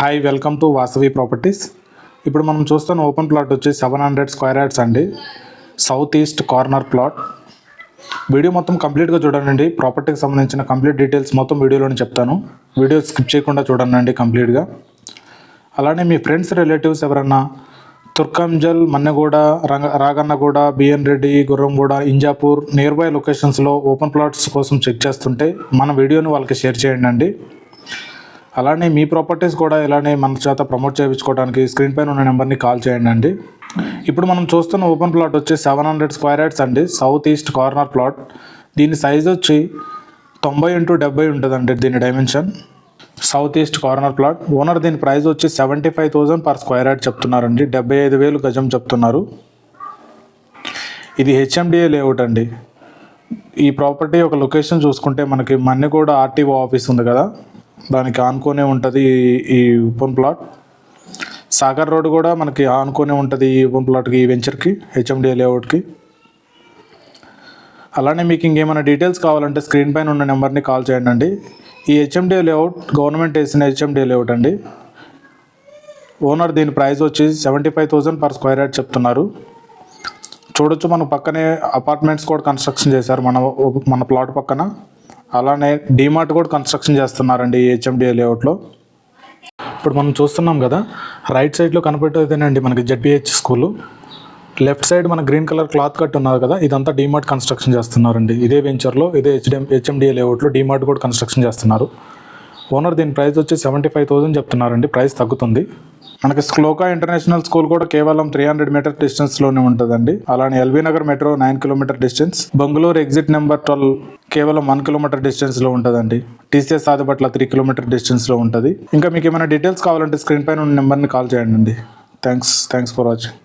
Hi, welcome to Vasavi properties. ఇప్పుడు మనం చూస్తున్న ఓపెన్ ప్లాట్ వచ్చి 700 స్క్వేర్ యార్డ్స్ అండి. South east corner plot. Video మొత్తం కంప్లీట్గా చూడండి. ప్రాపర్టీకి సంబంధించిన కంప్లీట్ డీటెయిల్స్ మొత్తం వీడియోలోనే చెప్తాను. వీడియో స్కిప్ చేయకుండా చూడండి కంప్లీట్గా. అలానే మీ ఫ్రెండ్స్ రిలేటివ్స్ ఎవరన్నా Turkayamjal, Manneguda, Ragannaguda, BN Reddy, Gurramguda, Injapur nearby లొకేషన్స్లో ఓపెన్ ప్లాట్స్ కోసం చెక్ చేస్తుంటే మన వీడియోని వాళ్ళకి షేర్ చేయండి. అలానే మీ ప్రాపర్టీస్ కూడా ఇలానే మన చేత ప్రమోట్ చేయించుకోవడానికి స్క్రీన్ పైన ఉన్న నెంబర్ని కాల్ చేయండి. ఇప్పుడు మనం చూస్తున్న ఓపెన్ ప్లాట్ వచ్చి 700 స్క్వేర్ యార్డ్స్ అండి. South east corner plot. దీని సైజ్ వచ్చి 90x70 ఉంటుందండి. దీని dimension south east corner plot. Owner దీని ప్రైస్ వచ్చి 75,000 పర్ స్క్వేర్ యార్డ్ చెప్తున్నారండి. 75,000 గజం చెప్తున్నారు. ఇది హెచ్ఎండిఏ లేఅవుట్ అండి. ఈ ప్రాపర్టీ ఒక లొకేషన్ చూసుకుంటే మనకి మన్నెగూడ ఆర్టీఓ ఆఫీస్ ఉంది కదా, దానికి ఆనుకొనే ఉంటుంది ఈ ఓపెన్ ప్లాట్. సాగర్ రోడ్ కూడా మనకి ఆనుకొనే ఉంటుంది ఈ ఓపెన్ ప్లాట్కి, ఈ వెంచర్కి, హెచ్ఎండిఏ లేఅవుట్కి. అలానే మీకు ఇంకేమైనా డీటెయిల్స్ కావాలంటే స్క్రీన్ పైన ఉన్న నెంబర్ని కాల్ చేయండి. ఈ హెచ్ఎండిఏ లేఅవుట్ గవర్నమెంట్ వేసిన హెచ్ఎండిఏ లేఅవుట్ అండి. ఓనర్ దీని ప్రైస్ వచ్చి 75,000 పర్ స్క్వేర్ యార్డ్ చెప్తున్నారు. చూడొచ్చు, మన పక్కనే అపార్ట్మెంట్స్ కూడా కన్స్ట్రక్షన్ చేశారు మన ప్లాట్ పక్కన. అలానే డీమార్ట్ కూడా కన్స్ట్రక్షన్ చేస్తున్నారండి ఈ హెచ్ఎండిఏ లేఅవుట్లో. ఇప్పుడు మనం చూస్తున్నాం కదా, రైట్ సైడ్లో కనపడేదేనండి మనకి జెడ్పిహెచ్ స్కూలు. లెఫ్ట్ సైడ్ మన గ్రీన్ కలర్ క్లాత్ కట్ ఉన్నారు కదా, ఇదంతా డీమార్ట్ కన్స్ట్రక్షన్ చేస్తున్నారండి. ఇదే వెంచర్లో, ఇదే హెచ్ఎండిఏ లేఅవుట్లో డీమార్ట్ కూడా కన్స్ట్రక్షన్ చేస్తున్నారు. ఓనర్ దీని ప్రైస్ వచ్చి 75,000 చెప్తున్నారండి. ప్రైస్ తగ్గుతుంది. మనకి శ్లోకా ఇంటర్నేషనల్ స్కూల్ కూడా కేవలం 300 మీటర్ డిస్టెన్స్లోనే ఉంటుందండి. అలానే LB Nagar metro 9 kilometer distance. Bengaluru exit number 12 కేవలం 1 కిలోమీటర్ డిస్టెన్స్లో ఉంటుందండి. టీసీఎస్ ఆదిపట్ల 3 కిలోమీటర్ డిస్టెన్స్లో ఉంటుంది. ఇంకా మీకు ఏమైనా డీటెయిల్స్ కావాలంటే స్క్రీన్ పైన ఉన్న నెంబర్ని కాల్ చేయండి. Thanks for watching.